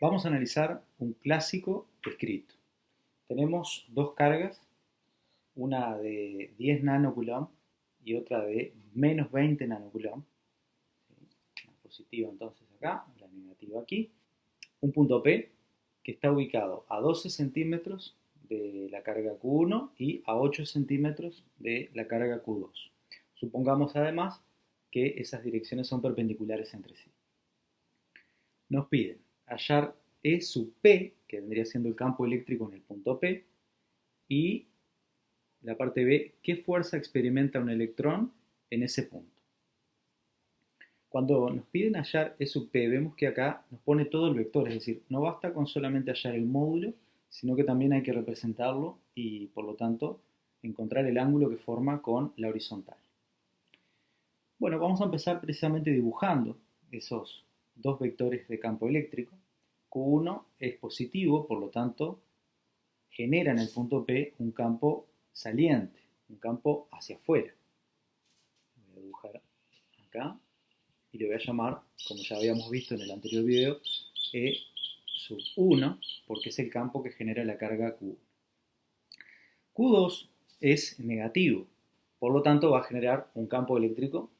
Vamos a analizar un clásico escrito. Tenemos dos cargas, una de 10 nanocoulomb y otra de menos 20 nanocoulomb. La positiva entonces acá, la negativa aquí. Un punto P que está ubicado a 12 centímetros de la carga Q1 y a 8 centímetros de la carga Q2. Supongamos además que esas direcciones son perpendiculares entre sí. Nos piden hallar E sub P, que vendría siendo el campo eléctrico en el punto P, y la parte B, qué fuerza experimenta un electrón en ese punto. Cuando nos piden hallar E sub P, vemos que acá nos pone todo el vector, es decir, no basta con solamente hallar el módulo, sino que también hay que representarlo y, por lo tanto, encontrar el ángulo que forma con la horizontal. Bueno, vamos a empezar precisamente dibujando esos dos vectores de campo eléctrico. Q1 es positivo, por lo tanto, genera en el punto P un campo saliente, un campo hacia afuera. Voy a dibujar acá y le voy a llamar, como ya habíamos visto en el anterior video, E sub 1, porque es el campo que genera la carga Q1. Q2 es negativo, por lo tanto va a generar un campo eléctrico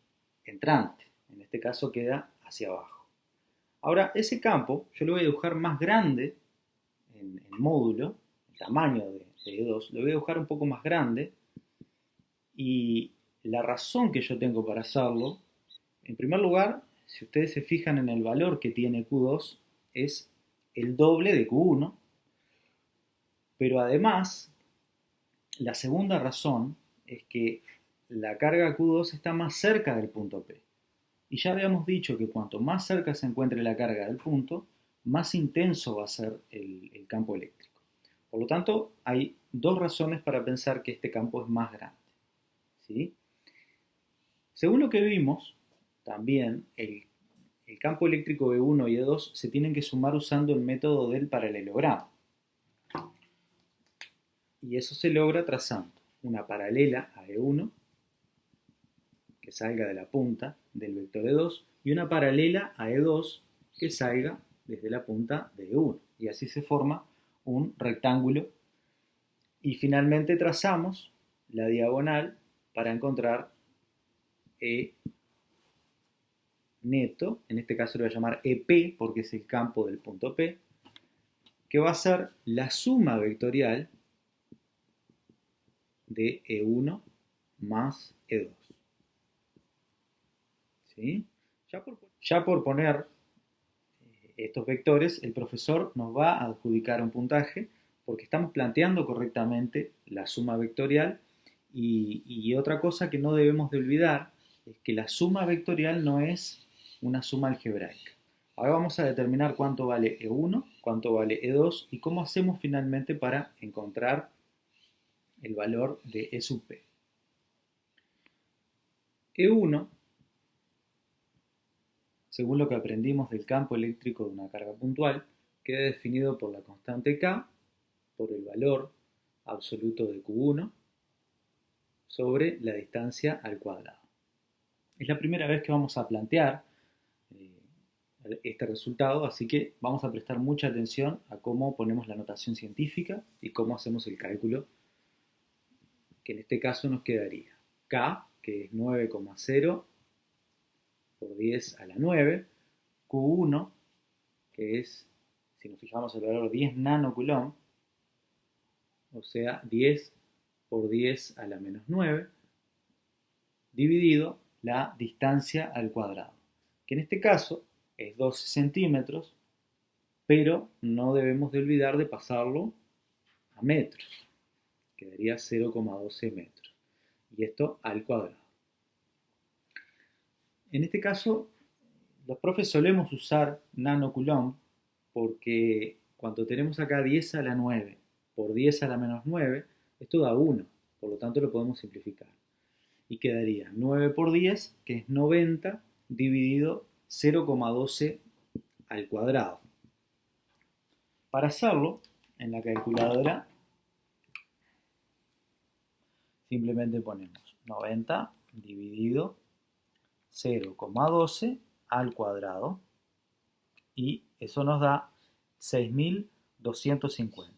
entrante, en este caso queda hacia abajo. Ahora, ese campo yo lo voy a dibujar más grande en el módulo, el tamaño de E2, lo voy a dibujar un poco más grande, y la razón que yo tengo para hacerlo, en primer lugar, si ustedes se fijan en el valor que tiene Q2, es el doble de Q1, pero además, la segunda razón es que la carga Q2 está más cerca del punto P. Y ya habíamos dicho que cuanto más cerca se encuentre la carga del punto, más intenso va a ser el campo eléctrico. Por lo tanto, hay dos razones para pensar que este campo es más grande. ¿Sí? Según lo que vimos, también el campo eléctrico E1 y E2 se tienen que sumar usando el método del paralelogramo. Y eso se logra trazando una paralela a E1 que salga de la punta del vector E2 y una paralela a E2 que salga desde la punta de E1. Y así se forma un rectángulo. Y finalmente trazamos la diagonal para encontrar E neto, en este caso lo voy a llamar EP porque es el campo del punto P, que va a ser la suma vectorial de E1 más E2. ¿Sí? Ya por poner estos vectores, el profesor nos va a adjudicar un puntaje porque estamos planteando correctamente la suma vectorial y otra cosa que no debemos de olvidar es que la suma vectorial no es una suma algebraica. Ahora vamos a determinar cuánto vale E1, cuánto vale E2 y cómo hacemos finalmente para encontrar el valor de E sub P. E1, según lo que aprendimos del campo eléctrico de una carga puntual, queda definido por la constante K, por el valor absoluto de Q1, sobre la distancia al cuadrado. Es la primera vez que vamos a plantear este resultado, así que vamos a prestar mucha atención a cómo ponemos la notación científica y cómo hacemos el cálculo, que en este caso nos quedaría K, que es 9,0 por 10 a la 9, Q1, que es, si nos fijamos el valor 10 nanocoulomb, o sea 10 por 10 a la menos 9, dividido la distancia al cuadrado, que en este caso es 12 centímetros, pero no debemos de olvidar de pasarlo a metros, quedaría 0,12 metros, y esto al cuadrado. En este caso, los profes solemos usar nanocoulomb porque cuando tenemos acá 10 a la 9 por 10 a la menos 9, esto da 1, por lo tanto lo podemos simplificar. Y quedaría 9 por 10, que es 90, dividido 0,12 al cuadrado. Para hacerlo, en la calculadora simplemente ponemos 90 dividido 0,12 al cuadrado y eso nos da 6.250.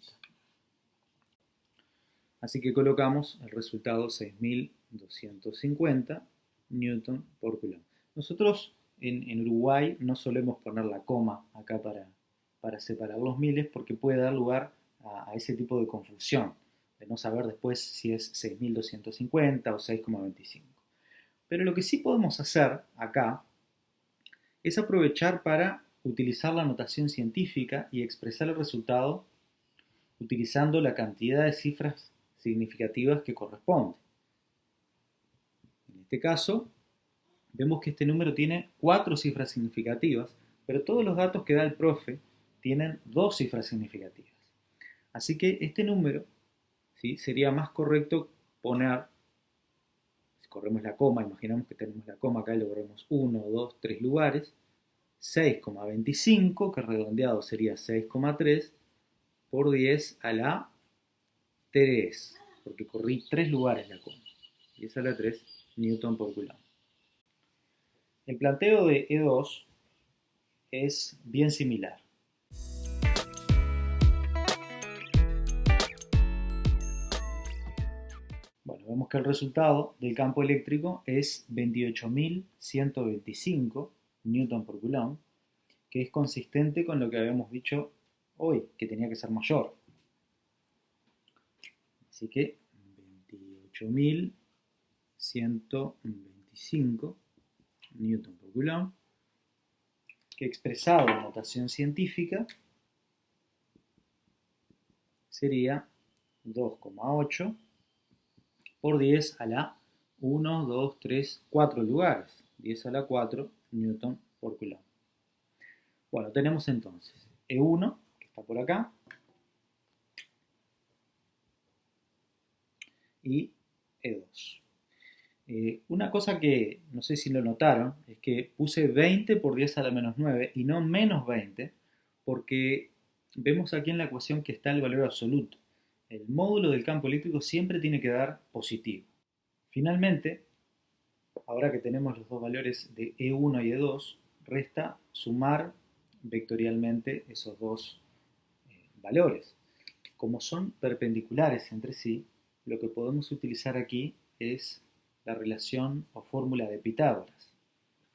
Así que colocamos el resultado 6.250 newton por coulomb. Nosotros en Uruguay no solemos poner la coma acá para separar los miles porque puede dar lugar a ese tipo de confusión, de no saber después si es 6.250 o 6,25. Pero lo que sí podemos hacer acá es aprovechar para utilizar la notación científica y expresar el resultado utilizando la cantidad de cifras significativas que corresponde. En este caso, vemos que este número tiene 4 cifras significativas, pero todos los datos que da el profe tienen 2 cifras significativas. Así que este número, ¿sí?, sería más correcto poner, si corremos la coma, imaginamos que tenemos la coma acá y lo corremos 1, 2, 3 lugares, 6,25, que redondeado sería 6,3, por 10 a la 3, porque corrí 3 lugares la coma. 10 a la 3 newton por coulomb. El planteo de E2 es bien similar. Bueno, vemos que el resultado del campo eléctrico es 28.125 newton por coulomb, que es consistente con lo que habíamos dicho hoy, que tenía que ser mayor. Así que 28.125 newton por coulomb, que expresado en notación científica sería 2,8 por 10 a la 1, 2, 3, 4 lugares, 10 a la 4 newton por coulomb. Bueno, tenemos entonces E1, que está por acá, y E2. Una cosa que no sé si lo notaron es que puse 20 por 10 a la menos 9 y no menos 20 porque vemos aquí en la ecuación que está el valor absoluto. El módulo del campo eléctrico siempre tiene que dar positivo. Finalmente, ahora que tenemos los dos valores de E1 y E2, resta sumar vectorialmente esos dos valores. Como son perpendiculares entre sí, lo que podemos utilizar aquí es la relación o fórmula de Pitágoras.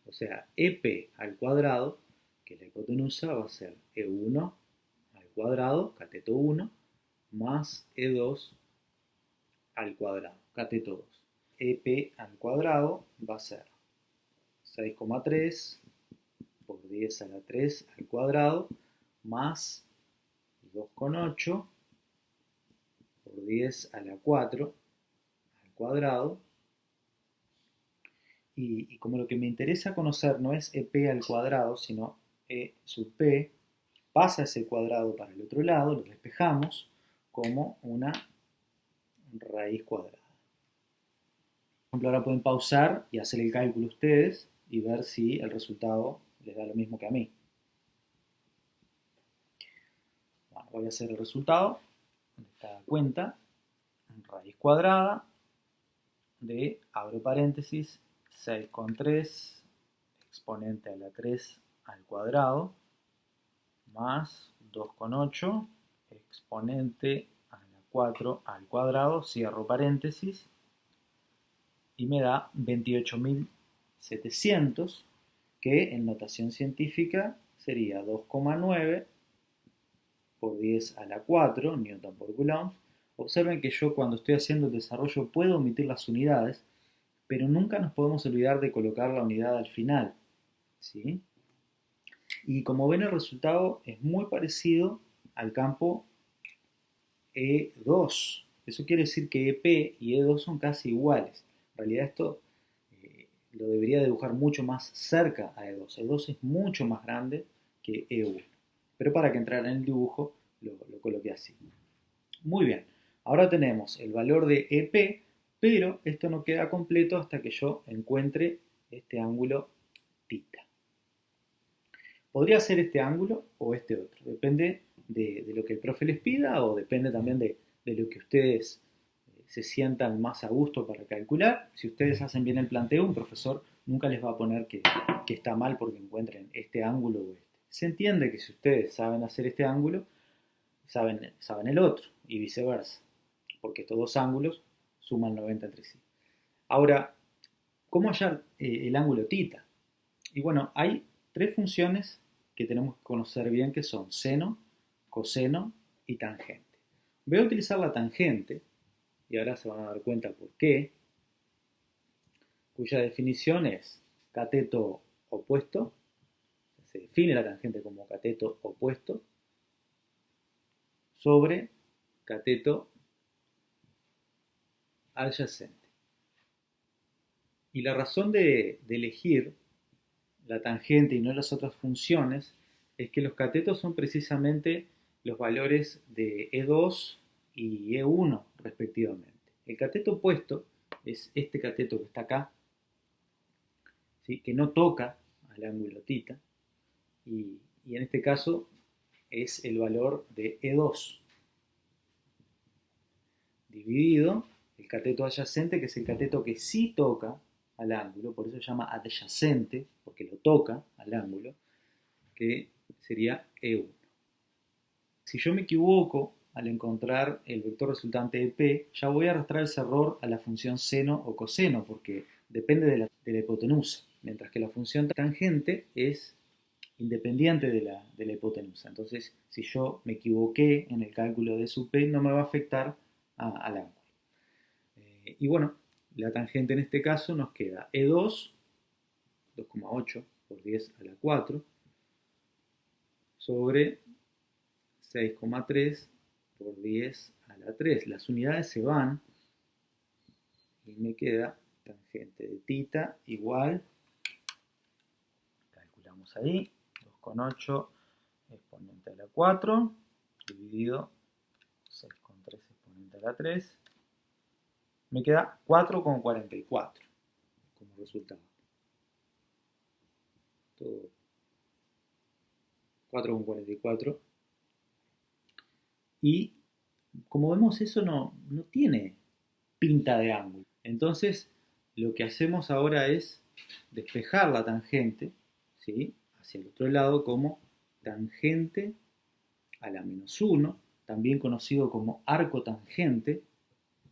O sea, EP al cuadrado, que la hipotenusa va a ser E1 al cuadrado, cateto 1, más E2 al cuadrado, cateto 2. EP al cuadrado va a ser 6,3 por 10 a la 3 al cuadrado, más 2,8 por 10 a la 4 al cuadrado. Y como lo que me interesa conocer no es EP al cuadrado, sino E sub P, pasa ese cuadrado para el otro lado, lo despejamos como una raíz cuadrada. Por ejemplo, ahora pueden pausar y hacer el cálculo ustedes y ver si el resultado les da lo mismo que a mí. Bueno, voy a hacer el resultado de esta cuenta, raíz cuadrada de, abro paréntesis, 6,3 exponente a la 3 al cuadrado más 2,8 exponente a la 4 al cuadrado, cierro paréntesis, y me da 28.700, que en notación científica sería 2,9 por 10 a la 4 newton por coulomb. Observen que yo cuando estoy haciendo el desarrollo puedo omitir las unidades, pero nunca nos podemos olvidar de colocar la unidad al final, ¿sí? Y como ven, el resultado es muy parecido al campo E2. Eso quiere decir que EP y E2 son casi iguales. En realidad esto lo debería dibujar mucho más cerca a E2. E2 es mucho más grande que E1. Pero para que entrara en el dibujo lo coloqué así. Muy bien. Ahora tenemos el valor de EP, pero esto no queda completo hasta que yo encuentre este ángulo tita. Podría ser este ángulo o este otro, depende de lo que el profe les pida o depende también de lo que ustedes se sientan más a gusto para calcular. Si ustedes hacen bien el planteo, un profesor nunca les va a poner que está mal porque encuentren este ángulo o este. Se entiende que si ustedes saben hacer este ángulo, saben el otro y viceversa, porque estos dos ángulos suman 90 entre sí. Ahora, ¿cómo hallar el ángulo tita? Y bueno, hay tres funciones que tenemos que conocer bien que son seno, coseno y tangente. Voy a utilizar la tangente, y ahora se van a dar cuenta por qué, cuya definición es cateto opuesto, se define la tangente como cateto opuesto, sobre cateto adyacente. Y la razón de elegir la tangente y no las otras funciones es que los catetos son precisamente los valores de E2 y E1 respectivamente. El cateto opuesto es este cateto que está acá, ¿sí? Que no toca al ángulo tita, y en este caso es el valor de E2 dividido el cateto adyacente, que es el cateto que sí toca al ángulo, por eso se llama adyacente, porque lo toca al ángulo, que sería E1. Si yo me equivoco al encontrar el vector resultante de P, ya voy a arrastrar ese error a la función seno o coseno, porque depende de la hipotenusa, mientras que la función tangente es independiente de la hipotenusa. Entonces, si yo me equivoqué en el cálculo de su P, no me va a afectar al ángulo. Y bueno, la tangente en este caso nos queda E2, 2,8 por 10 a la 4, sobre 6,3 por 10 a la 3. Las unidades se van y me queda tangente de tita igual, calculamos ahí, 2,8 exponente a la 4 dividido 6,3 exponente a la 3, me queda 4,44 como resultado. Todo 4,44. Y como vemos, eso no tiene pinta de ángulo. Entonces, lo que hacemos ahora es despejar la tangente, ¿sí?, hacia el otro lado como tangente a la menos 1, también conocido como arco tangente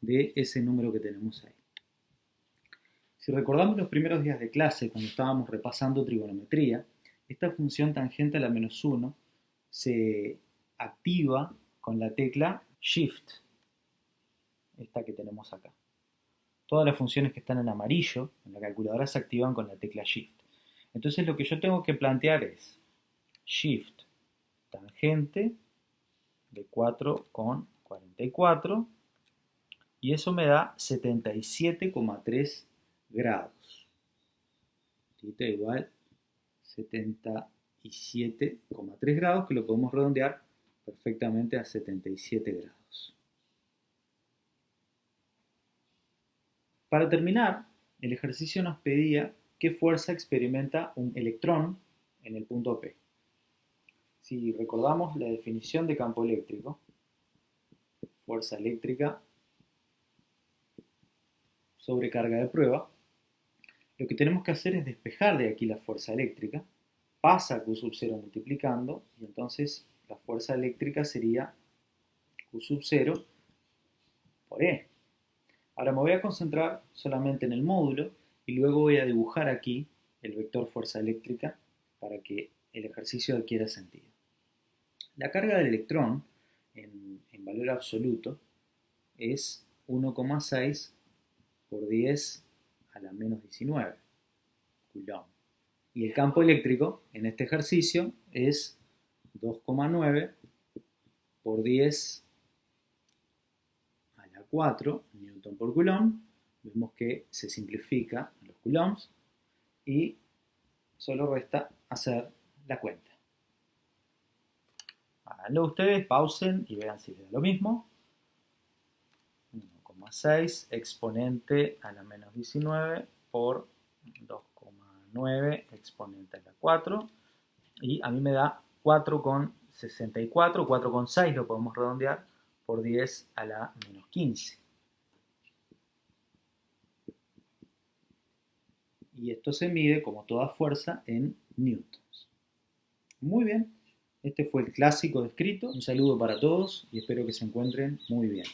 de ese número que tenemos ahí. Si recordamos los primeros días de clase, cuando estábamos repasando trigonometría, esta función tangente a la menos 1 se activa con la tecla Shift, esta que tenemos acá. Todas las funciones que están en amarillo en la calculadora se activan con la tecla Shift. Entonces lo que yo tengo que plantear es Shift tangente de 4,44 y eso me da 77,3 grados. Tita igual 77,3 grados, que lo podemos redondear perfectamente a 77 grados. Para terminar, el ejercicio nos pedía qué fuerza experimenta un electrón en el punto P. Si recordamos la definición de campo eléctrico, fuerza eléctrica sobre carga de prueba, lo que tenemos que hacer es despejar de aquí la fuerza eléctrica, pasa Q sub 0 multiplicando, y entonces la fuerza eléctrica sería Q sub 0 por E. Ahora me voy a concentrar solamente en el módulo y luego voy a dibujar aquí el vector fuerza eléctrica para que el ejercicio adquiera sentido. La carga del electrón en valor absoluto es 1,6 por 10 a la menos 19 coulomb. Y el campo eléctrico en este ejercicio es 2,9 por 10 a la 4 newton por coulomb. Vemos que se simplifica los coulombs y solo resta hacer la cuenta. Háganlo ustedes, pausen y vean si les da lo mismo. 1,6 exponente a la menos 19 por 2,9 exponente a la 4. Y a mí me da 4,64, 4,6 lo podemos redondear por 10 a la menos 15. Y esto se mide, como toda fuerza, en newtons. Muy bien, este fue el clásico descrito. Un saludo para todos y espero que se encuentren muy bien.